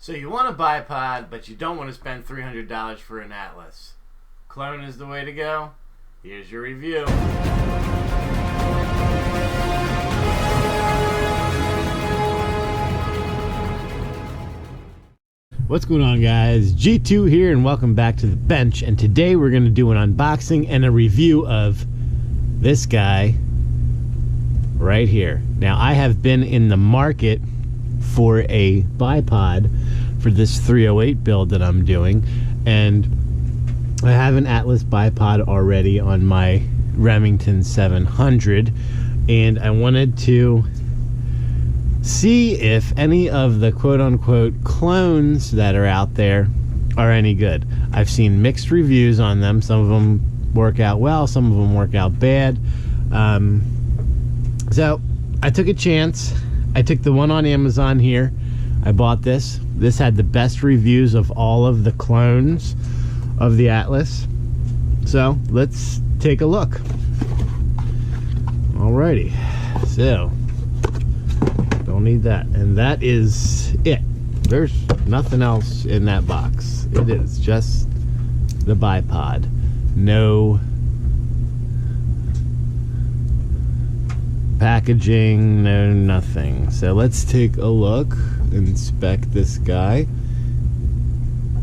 So you want a bipod, but you don't want to spend $300 for an Atlas. Clone is the way to go. Here's your review. What's going on, guys? G2 here, and welcome back to the bench. And today we're going to do an unboxing and a review of this guy right here. Now, I have been in the market for a bipod for this 308 build that I'm doing, and I have an Atlas bipod already on my Remington 700, and I wanted to see if any of the quote-unquote clones that are out there are any good. I've seen mixed reviews on them. Some of them work out well, some of them work out bad. So I took a chance. I took the one on Amazon here. I bought this. This had the best reviews of all of the clones of the Atlas. So let's take a look. Alrighty. So don't need that. And that is it. There's nothing else in that box. It is just the bipod. No packaging, no nothing. So let's take a look, inspect this guy.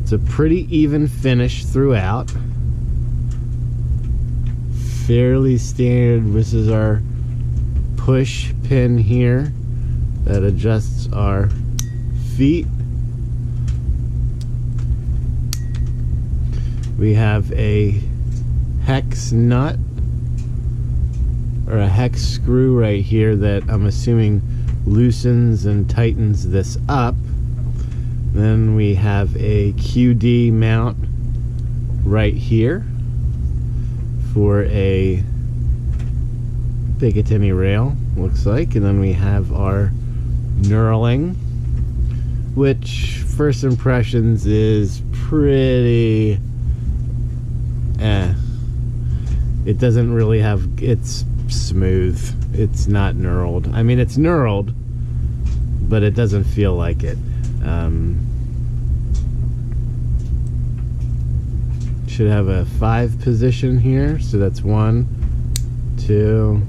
It's a pretty even finish throughout. Fairly standard. This is our push pin here that adjusts our feet. We have a hex nut or a hex screw right here that I'm assuming loosens and tightens this up. Then we have a QD mount right here for a Picatinny rail, looks like. And then we have our knurling, which first impressions is pretty it doesn't really have, it's smooth. It's not knurled. I mean, it's knurled, but it doesn't feel like it. Should have a 5 position here, so that's 1, 2,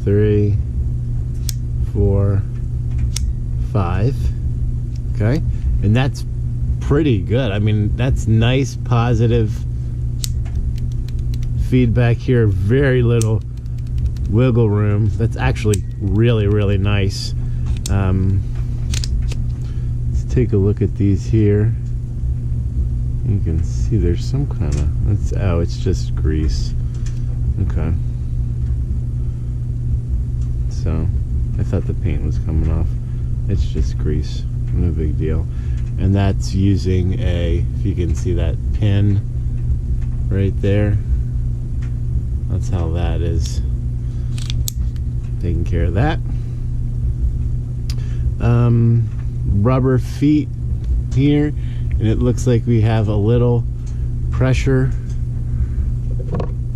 3, 4, 5. Okay, and that's pretty good. I mean, that's nice, positive feedback here. Very little wiggle room. That's actually really nice. Let's take a look at these here. You can see there's some kind of, oh, it's just grease. Okay, so I thought the paint was coming off. It's just grease, no big deal. And that's using a, if you can see that pin right there, that's how that is taking care of that. Rubber feet here, and it looks like we have a little pressure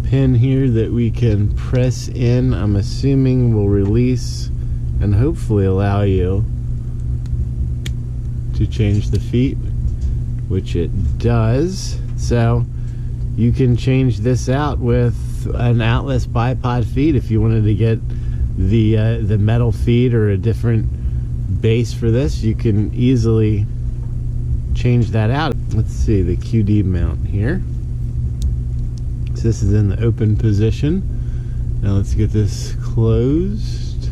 pin here that we can press in. I'm assuming will release and hopefully allow you to change the feet, which it does. So you can change this out with an Atlas bipod feet if you wanted to get the metal feet or a different base for this. You can easily change that out. Let's see the QD mount here. So this is in the open position. Now let's get this closed.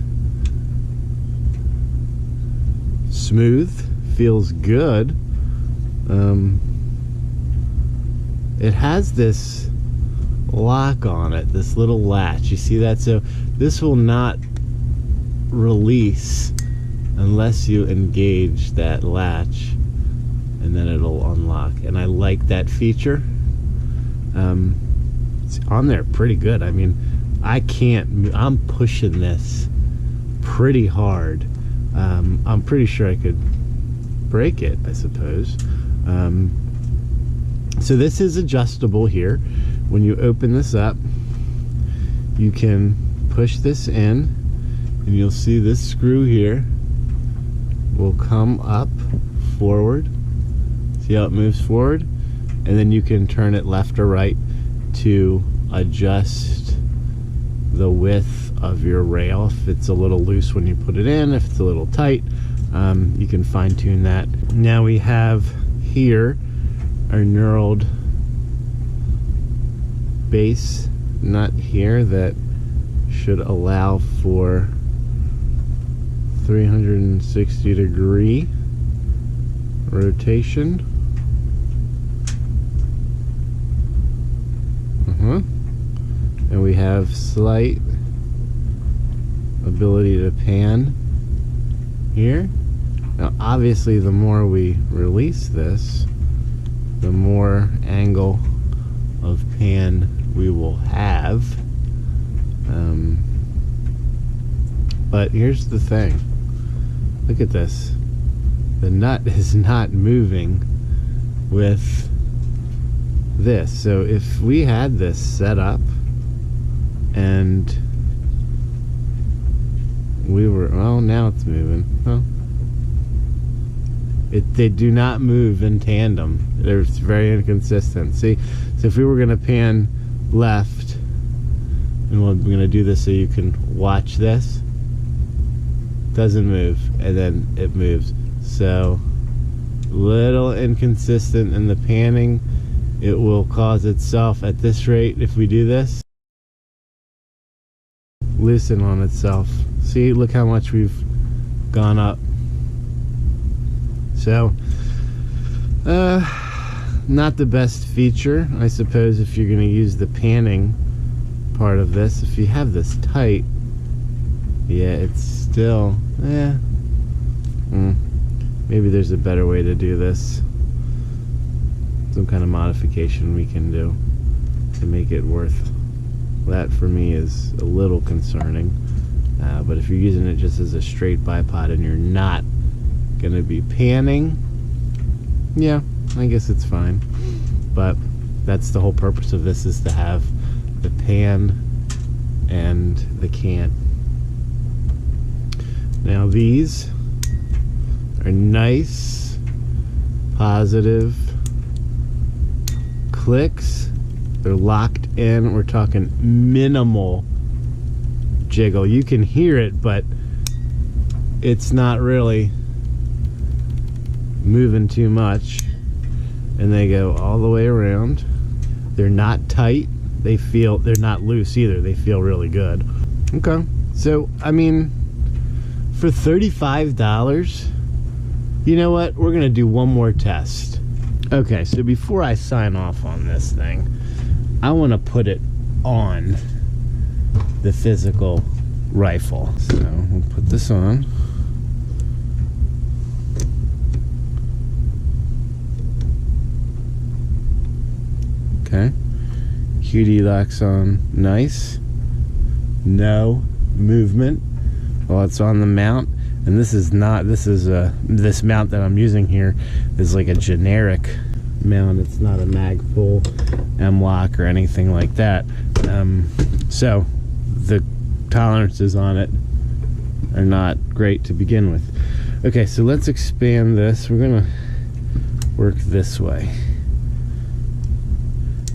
Smooth, feels good. It has this lock on it, this little latch. You see that? So this will not release unless you engage that latch, and then it'll unlock. And I like that feature. It's on there pretty good. I mean, I'm pushing this pretty hard. I'm pretty sure I could break it, I suppose. So this is adjustable here. When you open this up, you can push this in, and you'll see this screw here will come up forward. See how it moves forward? And then you can turn it left or right to adjust the width of your rail. If it's a little loose when you put it in, if it's a little tight, you can fine tune that. Now we have here our knurled base nut here that should allow for 360-degree rotation. And we have slight ability to pan here. Now obviously the more we release this, the more angle of pan we will have. But here's the thing. Look at this. The nut is not moving with this. So if we had this set up and we were, well, now it's moving. Well, they do not move in tandem. They're very inconsistent. See, so if we were going to pan left, and we're going to do this so you can watch this, doesn't move, and then it moves. So little inconsistent in the panning. It will cause itself at this rate, if we do this, loosen on itself. See, look how much we've gone up. So not the best feature, I suppose, if you're going to use the panning part of this. If you have this tight, yeah, it's still, maybe there's a better way to do this. Some kind of modification we can do to make it worth. That for me is a little concerning. But if you're using it just as a straight bipod and you're not going to be panning, yeah, I guess it's fine. But that's the whole purpose of this, is to have the pan and the cant. Now these are nice, positive clicks. They're locked in. We're talking minimal jiggle. You can hear it, but it's not really moving too much. And they go all the way around. They're not tight. They're not loose either. They feel really good. Okay, so I mean, for $35, you know what? We're gonna do one more test. Okay, so before I sign off on this thing, I want to put it on the physical rifle. So we'll put this on. Okay. QD locks on nice. No movement while it's on the mount. And this is not, this mount that I'm using here is like a generic mount. It's not a Magpul M-Lock or anything like that. So the tolerances on it are not great to begin with. Okay, so let's expand this. We're gonna work this way,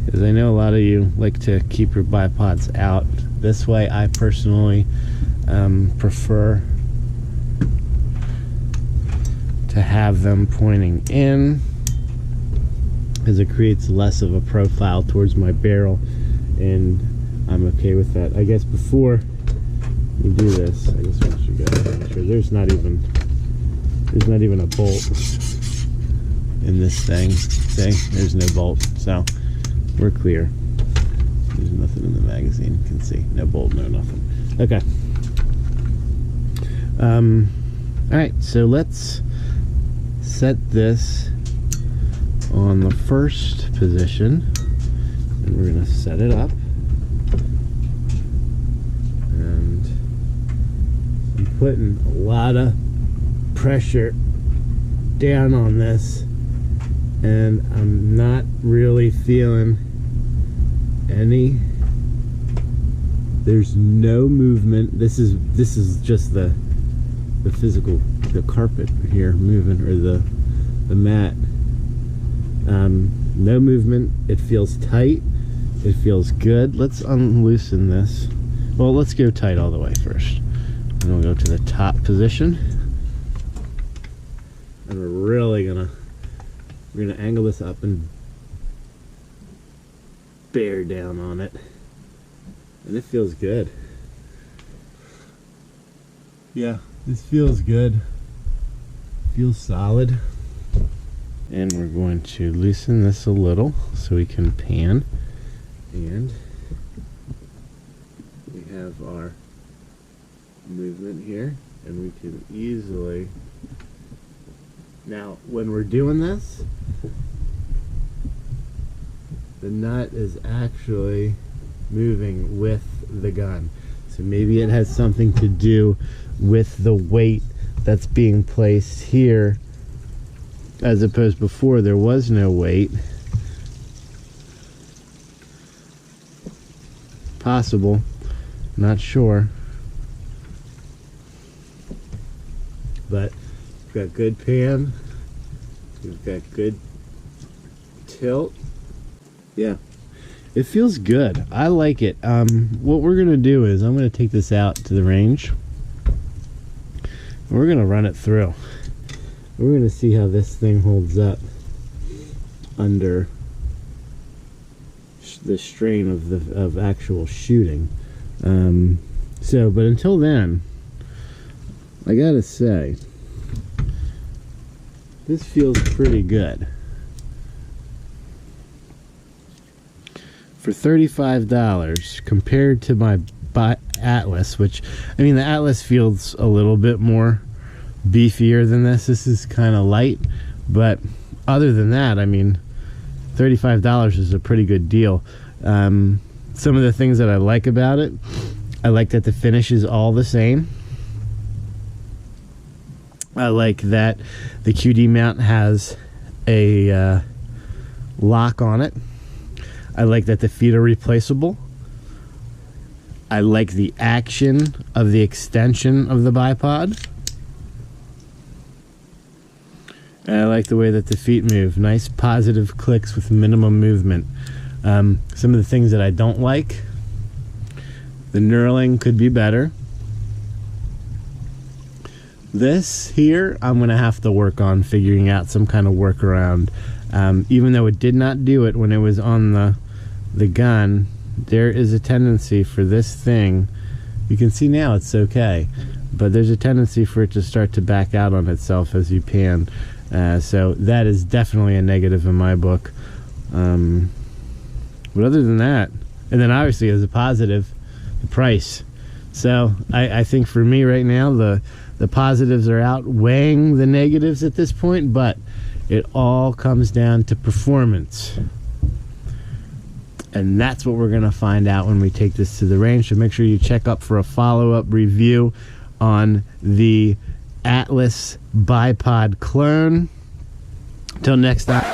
because I know a lot of you like to keep your bipods out this way. I personally prefer to have them pointing in, because it creates less of a profile towards my barrel, and I'm okay with that. I guess before we do this, I just want you guys to make sure there's not even a bolt in this thing. See, there's no bolt, so we're clear. There's nothing in the magazine. You can see no bolt, no nothing. Okay. All right, so let's set this on the first position, and we're going to set it up, and I'm putting a lot of pressure down on this, and I'm not really feeling any. There's no movement. This is just the physical, the carpet here moving, or the the mat. No movement. It feels tight. It feels good. Let's unloosen this. Well, let's go tight all the way first. And we'll go to the top position. And we're gonna angle this up and bear down on it. And it feels good. Yeah, this feels good. Feels solid. And we're going to loosen this a little so we can pan. And we have our movement here, and we can easily, now when we're doing this, the nut is actually moving with the gun. So maybe it has something to do with the weight that's being placed here, as opposed before there was no weight. Possible, not sure, but we've got good pan, we've got good tilt. Yeah, it feels good. I like it. What we're gonna do is I'm gonna take this out to the range. We're gonna run it through. We're gonna see how this thing holds up under the strain of actual shooting. But until then, I gotta say, this feels pretty good. For $35 compared to my Atlas, which, I mean, the Atlas feels a little bit more beefier than this. This is kind of light, but other than that, I mean, $35 is a pretty good deal. Some of the things that I like about it, I like that the finish is all the same. I like that the QD mount has a lock on it. I like that the feet are replaceable. I like the action of the extension of the bipod. And I like the way that the feet move. Nice positive clicks with minimum movement. Some of the things that I don't like, the knurling could be better. This here, I'm going to have to work on figuring out some kind of workaround. Even though it did not do it when it was on the gun, there is a tendency for this thing, you can see now it's okay, but there's a tendency for it to start to back out on itself as you pan. So that is definitely a negative in my book. But other than that, and then obviously as a positive, the price. So I think for me right now, the positives are outweighing the negatives at this point, but it all comes down to performance. And that's what we're going to find out when we take this to the range. So make sure you check up for a follow-up review on the Atlas bipod clone. Till next time.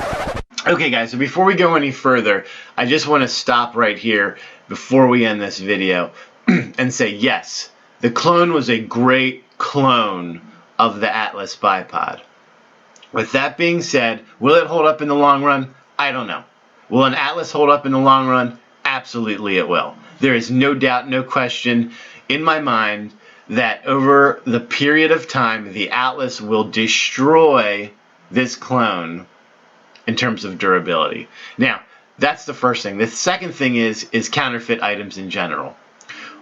Okay guys, so before we go any further, I just want to stop right here before we end this video and say yes, the clone was a great clone of the Atlas bipod. With that being said, will it hold up in the long run? I don't know. Will an Atlas hold up in the long run? Absolutely it will. There is no doubt, no question in my mind that over the period of time, the Atlas will destroy this clone in terms of durability. Now, that's the first thing. The second thing is counterfeit items in general.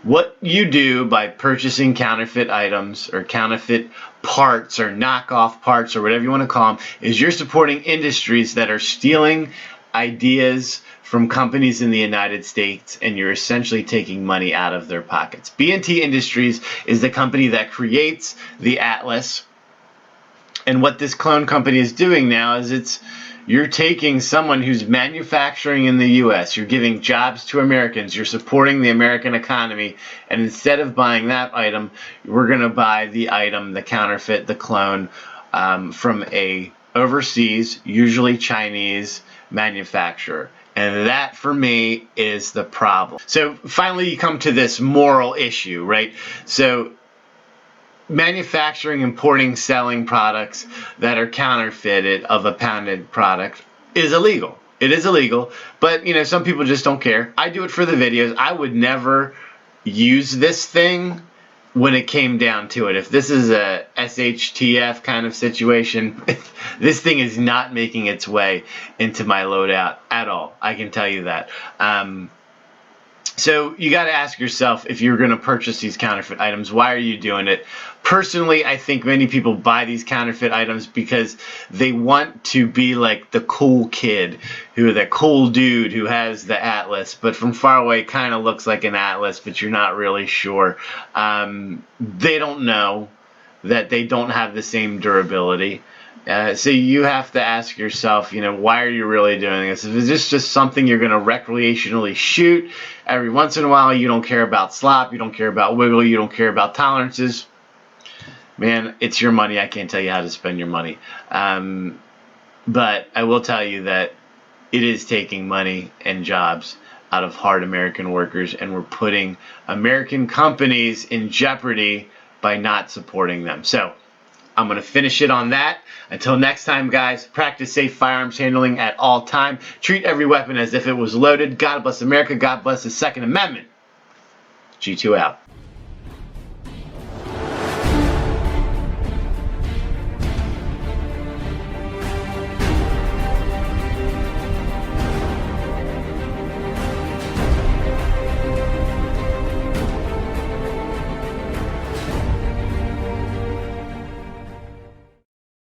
What you do by purchasing counterfeit items or counterfeit parts or knockoff parts or whatever you want to call them is you're supporting industries that are stealing ideas from companies in the United States, and you're essentially taking money out of their pockets. B&T Industries is the company that creates the Atlas, and what this clone company is doing now is you're taking someone who's manufacturing in the U.S., you're giving jobs to Americans, you're supporting the American economy, and instead of buying that item, we're going to buy the item, the counterfeit, the clone, from a overseas, usually Chinese manufacturer. And that, for me, is the problem. So finally, you come to this moral issue, right? So manufacturing, importing, selling products that are counterfeited of a patented product is illegal. It is illegal, but you know, some people just don't care. I do it for the videos. I would never use this thing when it came down to it. If this is a SHTF kind of situation, this thing is not making its way into my loadout at all. I can tell you that. So you got to ask yourself, if you're going to purchase these counterfeit items, why are you doing it? Personally, I think many people buy these counterfeit items because they want to be like the cool kid, the cool dude who has the Atlas, but from far away kind of looks like an Atlas, but you're not really sure. They don't know that they don't have the same durability. So you have to ask yourself, you know, why are you really doing this? If it's just something you're going to recreationally shoot every once in a while, you don't care about slop, you don't care about wiggle, you don't care about tolerances, man, it's your money. I can't tell you how to spend your money. But I will tell you that it is taking money and jobs out of hard American workers, and we're putting American companies in jeopardy by not supporting them. So I'm going to finish it on that. Until next time, guys, practice safe firearms handling at all time. Treat every weapon as if it was loaded. God bless America. God bless the Second Amendment. G2 out.